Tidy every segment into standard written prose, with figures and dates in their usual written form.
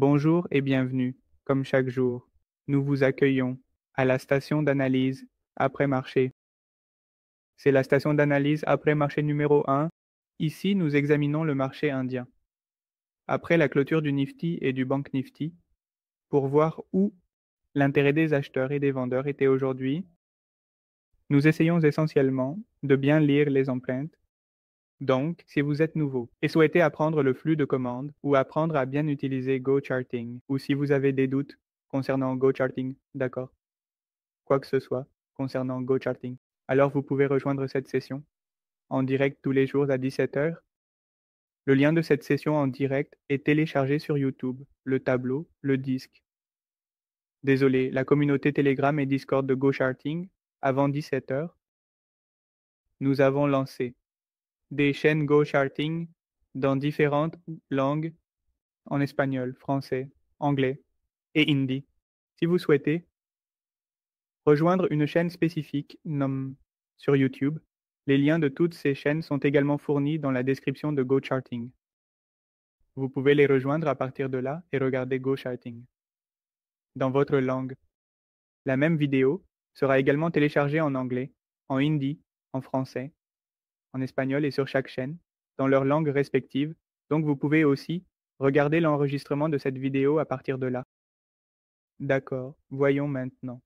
Bonjour et bienvenue, comme chaque jour. Nous vous accueillons à la station d'analyse après-marché. C'est la station d'analyse après-marché numéro 1. Ici, nous examinons le marché indien. Après la clôture du Nifty et du Bank Nifty, pour voir où l'intérêt des acheteurs et des vendeurs était aujourd'hui, nous essayons essentiellement de bien lire les empreintes. Donc, si vous êtes nouveau et souhaitez apprendre le flux de commandes ou apprendre à bien utiliser GoCharting, ou si vous avez des doutes concernant GoCharting, d'accord, quoi que ce soit concernant GoCharting, alors vous pouvez rejoindre cette session en direct tous les jours à 17 heures. Le lien de cette session en direct est téléchargé sur YouTube, le tableau, le disque. Désolé, la communauté Telegram et Discord de GoCharting, avant 17 heures, nous avons lancé des chaînes GoCharting dans différentes langues en espagnol, français, anglais et hindi. Si vous souhaitez rejoindre une chaîne spécifique sur YouTube, les liens de toutes ces chaînes sont également fournis dans la description de GoCharting. Vous pouvez les rejoindre à partir de là et regarder GoCharting dans votre langue. La même vidéo sera également téléchargée en anglais, en hindi, en français, en espagnol et sur chaque chaîne, dans leurs langues respectives, donc vous pouvez aussi regarder l'enregistrement de cette vidéo à partir de là. D'accord, voyons maintenant.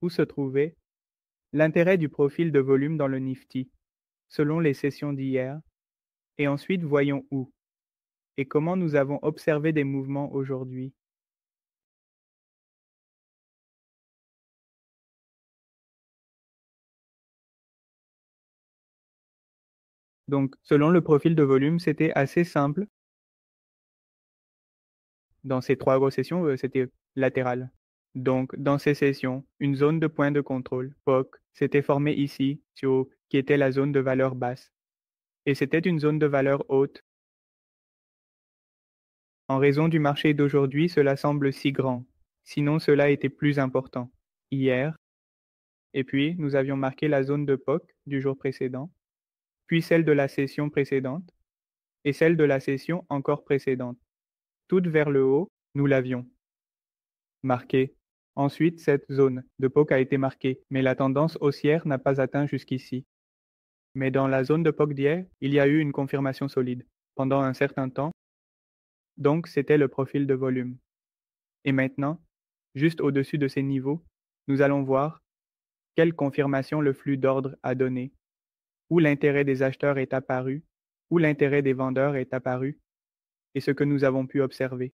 Où se trouvait l'intérêt du profil de volume dans le Nifty, selon les sessions d'hier, et ensuite voyons où et comment nous avons observé des mouvements aujourd'hui. Donc, selon le profil de volume, c'était assez simple. Dans ces trois grosses sessions, c'était latéral. Donc, dans ces sessions, une zone de point de contrôle, POC, s'était formée ici, qui était la zone de valeur basse. Et c'était une zone de valeur haute. En raison du marché d'aujourd'hui, cela semble si grand. Sinon, cela était plus important. Hier, et puis nous avions marqué la zone de POC du jour précédent, puis celle de la session précédente, et celle de la session encore précédente. Toutes vers le haut, nous l'avions marquée. Ensuite, cette zone de POC a été marquée, mais la tendance haussière n'a pas atteint jusqu'ici. Mais dans la zone de POC d'hier, il y a eu une confirmation solide, pendant un certain temps, donc c'était le profil de volume. Et maintenant, juste au-dessus de ces niveaux, nous allons voir quelle confirmation le flux d'ordre a donné, où l'intérêt des acheteurs est apparu, où l'intérêt des vendeurs est apparu, et ce que nous avons pu observer.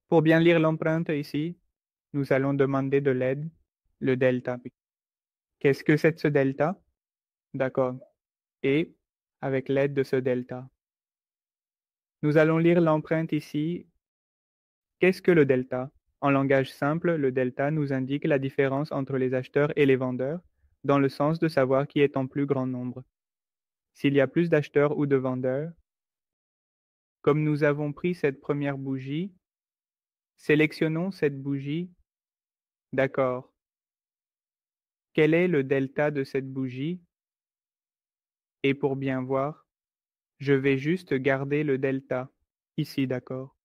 Pour bien lire l'empreinte ici, nous allons demander de l'aide, le delta. Qu'est-ce que c'est ce delta? D'accord. Et avec l'aide de ce delta, nous allons lire l'empreinte ici. Qu'est-ce que le delta? En langage simple, le delta nous indique la différence entre les acheteurs et les vendeurs, dans le sens de savoir qui est en plus grand nombre. S'il y a plus d'acheteurs ou de vendeurs, comme nous avons pris cette première bougie, sélectionnons cette bougie. D'accord. Quel est le delta de cette bougie? Et pour bien voir, je vais juste garder le delta. Ici, d'accord.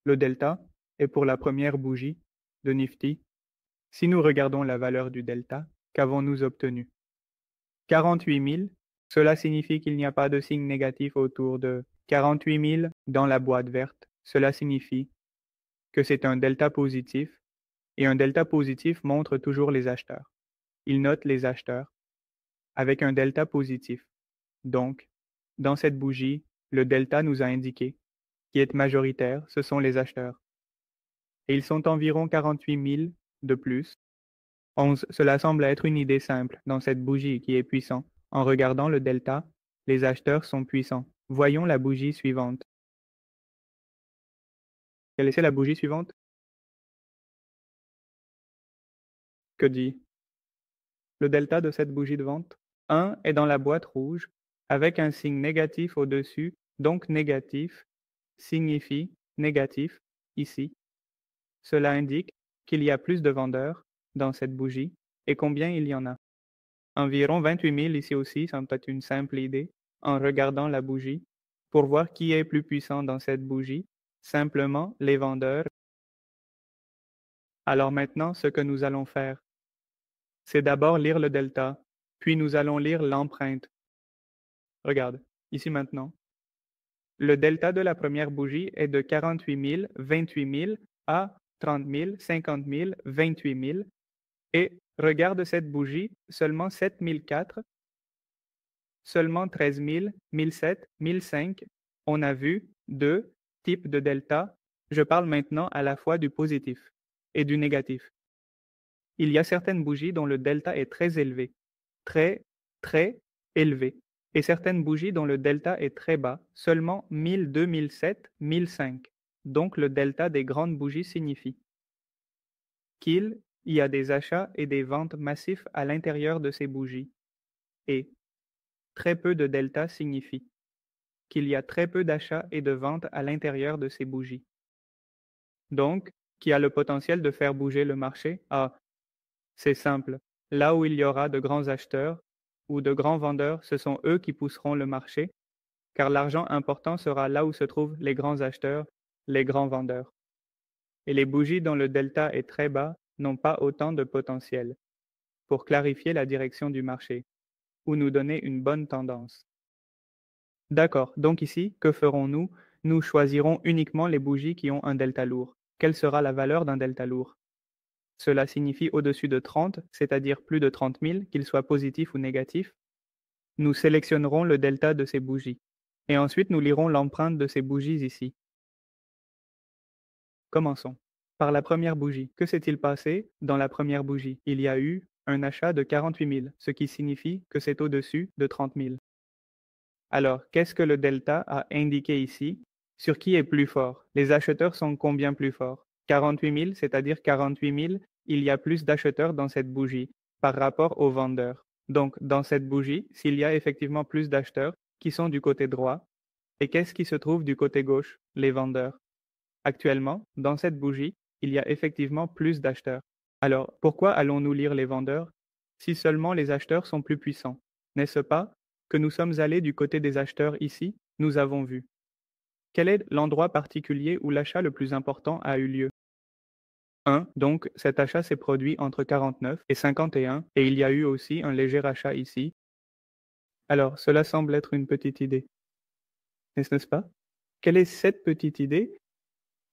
Le delta est pour la première bougie de Nifty. Si nous regardons la valeur du delta, qu'avons-nous obtenu? 48 000. Cela signifie qu'il n'y a pas de signe négatif autour de 48 000 dans la boîte verte. Cela signifie que c'est un delta positif, et un delta positif montre toujours les acheteurs. Il note les acheteurs avec un delta positif. Donc, dans cette bougie, le delta nous a indiqué qui est majoritaire, ce sont les acheteurs. Et ils sont environ 48 000 de plus. 11, cela semble être une idée simple dans cette bougie qui est puissant. En regardant le delta, les acheteurs sont puissants. Voyons la bougie suivante. Quelle est la bougie suivante? Que dit le delta de cette bougie de vente? 1 est dans la boîte rouge avec un signe négatif au-dessus, donc négatif signifie négatif ici. Cela indique qu'il y a plus de vendeurs dans cette bougie et combien il y en a. Environ 28 000 ici aussi, ça peut être une simple idée, en regardant la bougie, pour voir qui est plus puissant dans cette bougie, simplement les vendeurs. Alors maintenant, ce que nous allons faire, c'est d'abord lire le delta, puis nous allons lire l'empreinte. Regarde, ici maintenant. Le delta de la première bougie est de 48 000, 28 000 à 30 000, 50 000, 28 000. Et regarde cette bougie, seulement 7 004, seulement 13 000, 1007, 1005. On a vu deux types de delta. Je parle maintenant à la fois du positif et du négatif. Il y a certaines bougies dont le delta est très élevé, très, très élevé, et certaines bougies dont le delta est très bas, seulement 1000, 2007, 1005. Donc le delta des grandes bougies signifie qu'il y a des achats et des ventes massifs à l'intérieur de ces bougies, et très peu de delta signifie qu'il y a très peu d'achats et de ventes à l'intérieur de ces bougies. Donc, qui a le potentiel de faire bouger le marché? Ah, c'est simple. Là où il y aura de grands acheteurs ou de grands vendeurs, ce sont eux qui pousseront le marché, car l'argent important sera là où se trouvent les grands acheteurs, les grands vendeurs. Et les bougies dont le delta est très bas n'ont pas autant de potentiel pour clarifier la direction du marché ou nous donner une bonne tendance. D'accord, donc ici, que ferons-nous? Nous choisirons uniquement les bougies qui ont un delta lourd. Quelle sera la valeur d'un delta lourd? Cela signifie au-dessus de 30, c'est-à-dire plus de 30 000, qu'il soit positif ou négatif. Nous sélectionnerons le delta de ces bougies. Et ensuite, nous lirons l'empreinte de ces bougies ici. Commençons. Par la première bougie. Que s'est-il passé dans la première bougie? Il y a eu un achat de 48 000, ce qui signifie que c'est au-dessus de 30 000. Alors, qu'est-ce que le delta a indiqué ici? Sur qui est plus fort? Les acheteurs sont combien plus forts? 48 000, c'est-à-dire 48 000, il y a plus d'acheteurs dans cette bougie par rapport aux vendeurs. Donc, dans cette bougie, s'il y a effectivement plus d'acheteurs qui sont du côté droit, et qu'est-ce qui se trouve du côté gauche? Les vendeurs. Actuellement, dans cette bougie, il y a effectivement plus d'acheteurs. Alors, pourquoi allons-nous lire les vendeurs si seulement les acheteurs sont plus puissants? N'est-ce pas que nous sommes allés du côté des acheteurs ici? Nous avons vu. Quel est l'endroit particulier où l'achat le plus important a eu lieu? 1. Donc, cet achat s'est produit entre 49 et 51, et il y a eu aussi un léger achat ici. Alors, cela semble être une petite idée, n'est-ce pas? Quelle est cette petite idée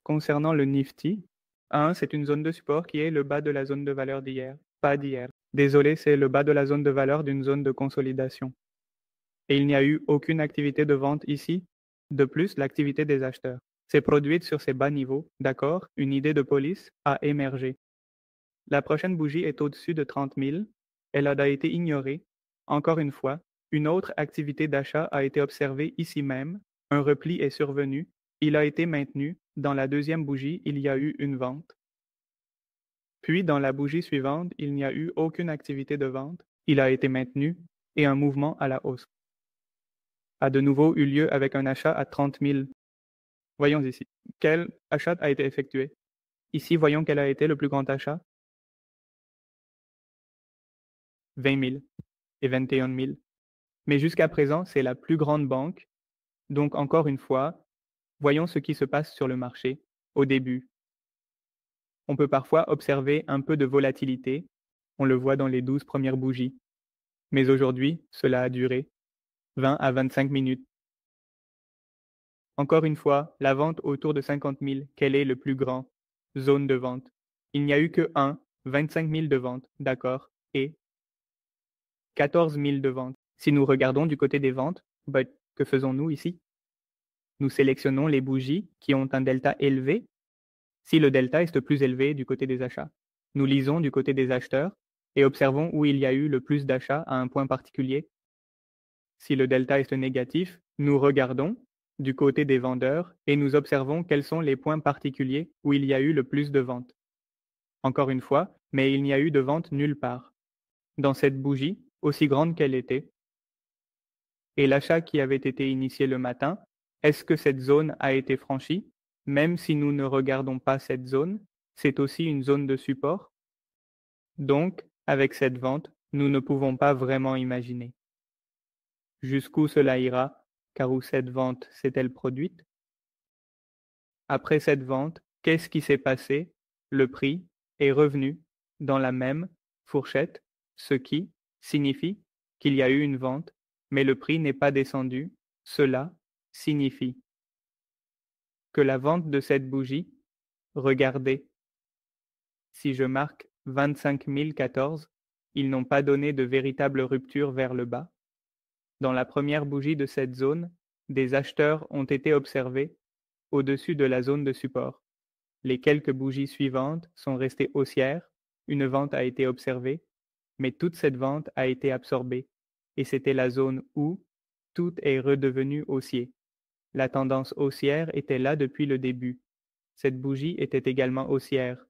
concernant le Nifty? 1, c'est une zone de support qui est le bas de la zone de valeur d'hier, pas d'hier. Désolé, c'est le bas de la zone de valeur d'une zone de consolidation. Et il n'y a eu aucune activité de vente ici. De plus, l'activité des acheteurs s'est produite sur ces bas niveaux, d'accord? Une idée de police a émergé. La prochaine bougie est au-dessus de 30 000. Elle a été ignorée. Encore une fois, une autre activité d'achat a été observée ici même. Un repli est survenu. Il a été maintenu. Dans la deuxième bougie, il y a eu une vente. Puis, dans la bougie suivante, il n'y a eu aucune activité de vente. Il a été maintenu et un mouvement à la hausse a de nouveau eu lieu avec un achat à 30 000. Voyons ici. Quel achat a été effectué? Ici, voyons quel a été le plus grand achat. 20 000 et 21 000. Mais jusqu'à présent, c'est la plus grande banque. Donc, encore une fois, voyons ce qui se passe sur le marché au début. On peut parfois observer un peu de volatilité. On le voit dans les 12 premières bougies. Mais aujourd'hui, cela a duré 20 à 25 minutes. Encore une fois, la vente autour de 50 000, quel est le plus grand zone de vente? Il n'y a eu que 25 000 de vente, d'accord, et 14 000 de vente. Si nous regardons du côté des ventes, que faisons-nous ici? Nous sélectionnons les bougies qui ont un delta élevé. Si le delta est le plus élevé du côté des achats, nous lisons du côté des acheteurs et observons où il y a eu le plus d'achats à un point particulier. Si le delta est négatif, nous regardons du côté des vendeurs et nous observons quels sont les points particuliers où il y a eu le plus de ventes. Encore une fois, mais il n'y a eu de vente nulle part. Dans cette bougie, aussi grande qu'elle était, et l'achat qui avait été initié le matin, est-ce que cette zone a été franchie? Même si nous ne regardons pas cette zone, c'est aussi une zone de support? Donc, avec cette vente, nous ne pouvons pas vraiment imaginer. Jusqu'où cela ira, car où cette vente s'est-elle produite? Après cette vente, qu'est-ce qui s'est passé? Le prix est revenu dans la même fourchette, ce qui signifie qu'il y a eu une vente, mais le prix n'est pas descendu. Cela signifie que la vente de cette bougie, regardez, si je marque 25 014, ils n'ont pas donné de véritable rupture vers le bas. Dans la première bougie de cette zone, des acheteurs ont été observés au-dessus de la zone de support. Les quelques bougies suivantes sont restées haussières, une vente a été observée, mais toute cette vente a été absorbée, et c'était la zone où tout est redevenu haussier. La tendance haussière était là depuis le début. Cette bougie était également haussière.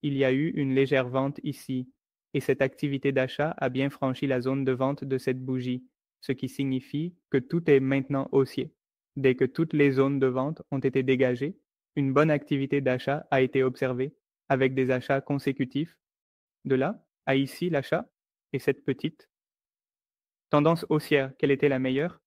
Il y a eu une légère vente ici, et cette activité d'achat a bien franchi la zone de vente de cette bougie, ce qui signifie que tout est maintenant haussier. Dès que toutes les zones de vente ont été dégagées, une bonne activité d'achat a été observée, avec des achats consécutifs. De là à ici l'achat, et cette petite tendance haussière, quelle était la meilleure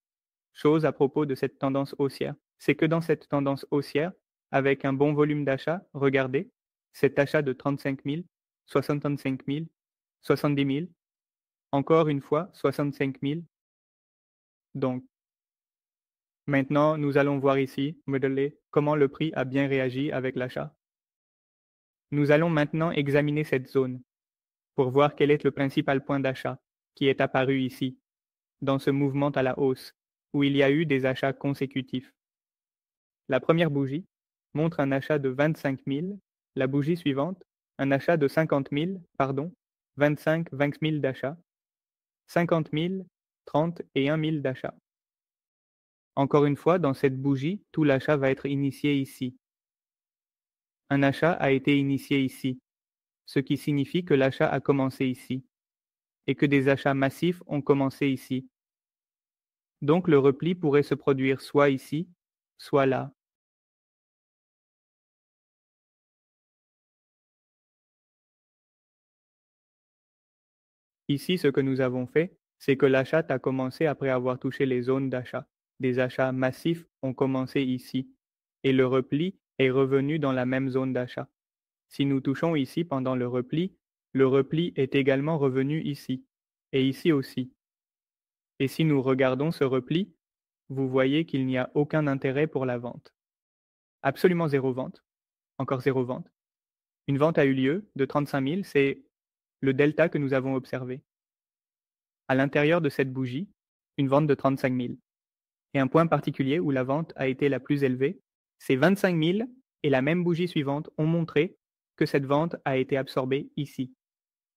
chose à propos de cette tendance haussière? C'est que dans cette tendance haussière, avec un bon volume d'achat, regardez, cet achat de 35 000, 65 000, 70 000, encore une fois 65 000. Donc, maintenant, nous allons voir ici, modeler, comment le prix a bien réagi avec l'achat. Nous allons maintenant examiner cette zone pour voir quel est le principal point d'achat qui est apparu ici, dans ce mouvement à la hausse, où il y a eu des achats consécutifs. La première bougie montre un achat de 25 000, la bougie suivante, un achat de 50 000, 25 000 d'achats, 50 000, 30 et 1 000 d'achats. Encore une fois, dans cette bougie, tout l'achat va être initié ici. Un achat a été initié ici, ce qui signifie que l'achat a commencé ici, et que des achats massifs ont commencé ici. Donc le repli pourrait se produire soit ici, soit là. Ici, ce que nous avons fait, c'est que l'achat a commencé après avoir touché les zones d'achat. Des achats massifs ont commencé ici, et le repli est revenu dans la même zone d'achat. Si nous touchons ici pendant le repli est également revenu ici, et ici aussi. Et si nous regardons ce repli, vous voyez qu'il n'y a aucun intérêt pour la vente. Absolument zéro vente, encore zéro vente. Une vente a eu lieu de 35 000, c'est le delta que nous avons observé. À l'intérieur de cette bougie, une vente de 35 000. Et un point particulier où la vente a été la plus élevée, c'est 25 000 et la même bougie suivante ont montré que cette vente a été absorbée ici.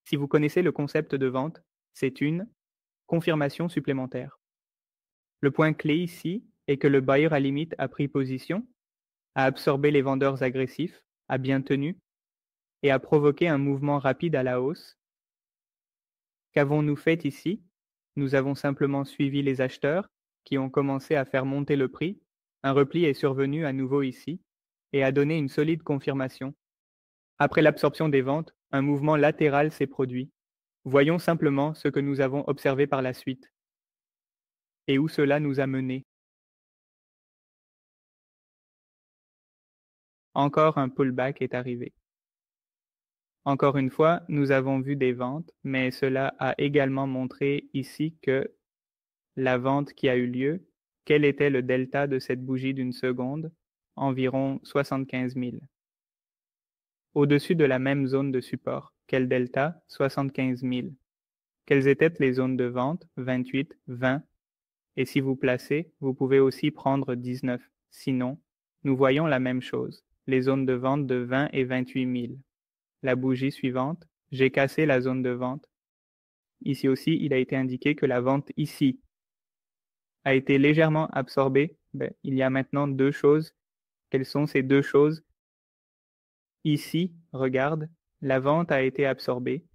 Si vous connaissez le concept de vente, c'est une confirmation supplémentaire. Le point clé ici est que le buyer à limite a pris position, a absorbé les vendeurs agressifs, a bien tenu et a provoqué un mouvement rapide à la hausse. Qu'avons-nous fait ici? Nous avons simplement suivi les acheteurs qui ont commencé à faire monter le prix. Un repli est survenu à nouveau ici et a donné une solide confirmation. Après l'absorption des ventes, un mouvement latéral s'est produit. Voyons simplement ce que nous avons observé par la suite et où cela nous a menés. Encore un pullback est arrivé. Encore une fois, nous avons vu des ventes, mais cela a également montré ici que la vente qui a eu lieu, quel était le delta de cette bougie d'une seconde? Environ 75 000. Au-dessus de la même zone de support, quel delta? 75 000. Quelles étaient les zones de vente? 28, 20. Et si vous placez, vous pouvez aussi prendre 19. Sinon, nous voyons la même chose, les zones de vente de 20 et 28 000. La bougie suivante, j'ai cassé la zone de vente. Ici aussi, il a été indiqué que la vente ici a été légèrement absorbée. Il y a maintenant deux choses. Quelles sont ces deux choses? Ici, regarde, la vente a été absorbée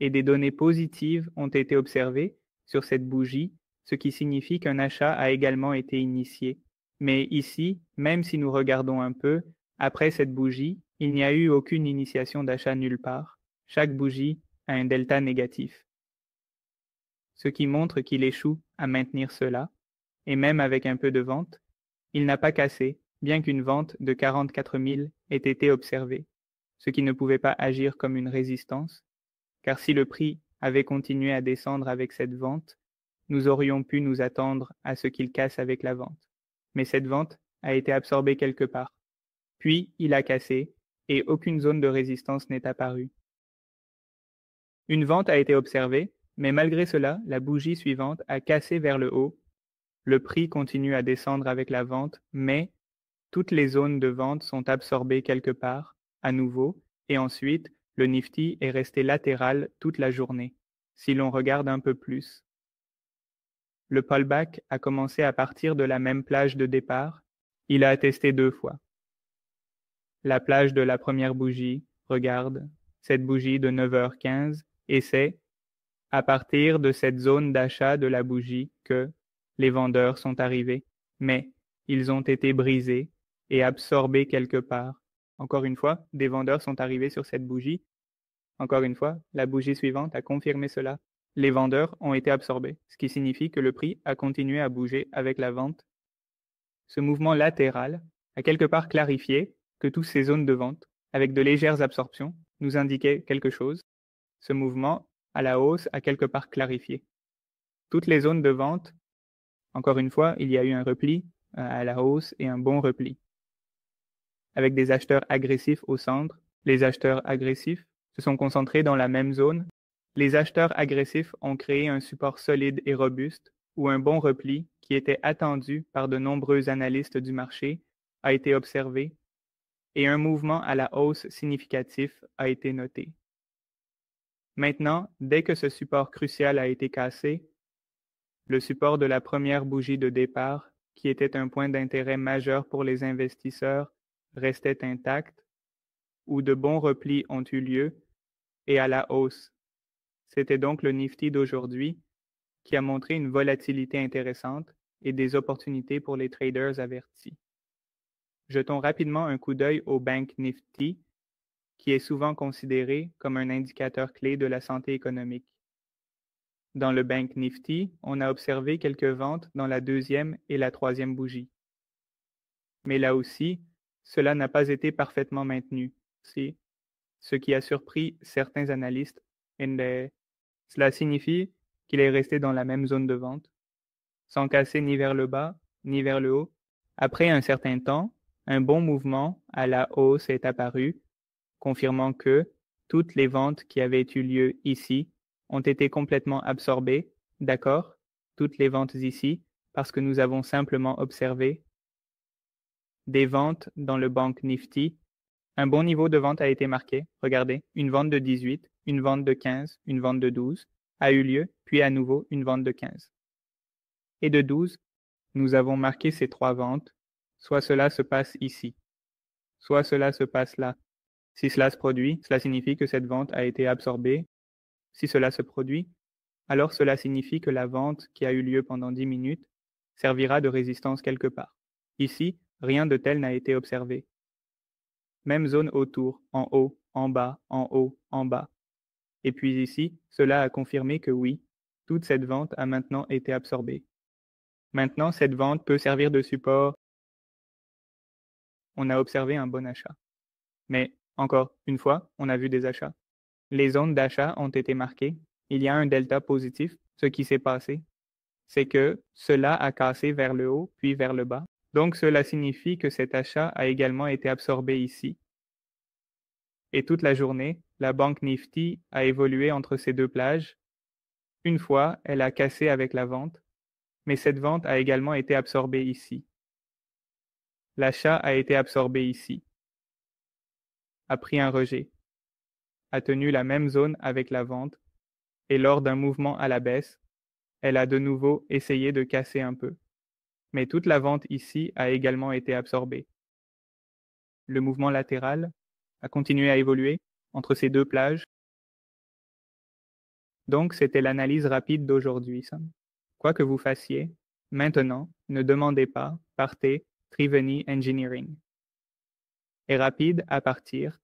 et des données positives ont été observées sur cette bougie, ce qui signifie qu'un achat a également été initié. Mais ici, même si nous regardons un peu, après cette bougie, il n'y a eu aucune initiation d'achat nulle part. Chaque bougie à un delta négatif, ce qui montre qu'il échoue à maintenir cela, et même avec un peu de vente, il n'a pas cassé, bien qu'une vente de 44 000 ait été observée, ce qui ne pouvait pas agir comme une résistance, car si le prix avait continué à descendre avec cette vente, nous aurions pu nous attendre à ce qu'il casse avec la vente. Mais cette vente a été absorbée quelque part. Puis il a cassé, et aucune zone de résistance n'est apparue. Une vente a été observée, mais malgré cela, la bougie suivante a cassé vers le haut. Le prix continue à descendre avec la vente, mais toutes les zones de vente sont absorbées quelque part, à nouveau, et ensuite, le Nifty est resté latéral toute la journée, si l'on regarde un peu plus. Le pullback a commencé à partir de la même plage de départ. Il a attesté 2 fois. La plage de la première bougie, regarde, cette bougie de 9h15, et c'est à partir de cette zone d'achat de la bougie que les vendeurs sont arrivés, mais ils ont été brisés et absorbés quelque part. Encore une fois, des vendeurs sont arrivés sur cette bougie. Encore une fois, la bougie suivante a confirmé cela. Les vendeurs ont été absorbés, ce qui signifie que le prix a continué à bouger avec la vente. Ce mouvement latéral a quelque part clarifié que toutes ces zones de vente, avec de légères absorptions, nous indiquaient quelque chose. Ce mouvement à la hausse a quelque part clarifié. Toutes les zones de vente, encore une fois, il y a eu un repli à la hausse et un bon repli. Avec des acheteurs agressifs au centre, les acheteurs agressifs se sont concentrés dans la même zone. Les acheteurs agressifs ont créé un support solide et robuste où un bon repli, qui était attendu par de nombreux analystes du marché, a été observé et un mouvement à la hausse significatif a été noté. Maintenant, dès que ce support crucial a été cassé, le support de la première bougie de départ, qui était un point d'intérêt majeur pour les investisseurs, restait intact, où de bons replis ont eu lieu, et à la hausse. C'était donc le Nifty d'aujourd'hui qui a montré une volatilité intéressante et des opportunités pour les traders avertis. Jetons rapidement un coup d'œil au Bank Nifty, qui est souvent considéré comme un indicateur clé de la santé économique. Dans le Bank Nifty, on a observé quelques ventes dans la deuxième et la troisième bougie. Mais là aussi, cela n'a pas été parfaitement maintenu, ce qui a surpris certains analystes. Cela signifie qu'il est resté dans la même zone de vente, sans casser ni vers le bas, ni vers le haut. Après un certain temps, un bon mouvement à la hausse est apparu, confirmant que toutes les ventes qui avaient eu lieu ici ont été complètement absorbées, d'accord, toutes les ventes ici, parce que nous avons simplement observé des ventes dans le Bank Nifty. Un bon niveau de vente a été marqué. Regardez, une vente de 18, une vente de 15, une vente de 12 a eu lieu, puis à nouveau une vente de 15. Et de 12, nous avons marqué ces 3 ventes. Soit cela se passe ici, soit cela se passe là. Si cela se produit, cela signifie que cette vente a été absorbée. Si cela se produit, alors cela signifie que la vente qui a eu lieu pendant 10 minutes servira de résistance quelque part. Ici, rien de tel n'a été observé. Même zone autour, en haut, en bas, en haut, en bas. Et puis ici, cela a confirmé que oui, toute cette vente a maintenant été absorbée. Maintenant, cette vente peut servir de support. On a observé un bon achat. Mais, encore une fois, on a vu des achats. Les zones d'achat ont été marquées. Il y a un delta positif. Ce qui s'est passé, c'est que cela a cassé vers le haut, puis vers le bas. Donc, cela signifie que cet achat a également été absorbé ici. Et toute la journée, la Bank Nifty a évolué entre ces deux plages. Une fois, elle a cassé avec la vente, mais cette vente a également été absorbée ici. L'achat a été absorbé ici, a pris un rejet, a tenu la même zone avec la vente, et lors d'un mouvement à la baisse, elle a de nouveau essayé de casser un peu. Mais toute la vente ici a également été absorbée. Le mouvement latéral a continué à évoluer entre ces deux plages. Donc, c'était l'analyse rapide d'aujourd'hui, Sam. Quoi que vous fassiez, maintenant, ne demandez pas, partez, Triveni Engineering. Est rapide à partir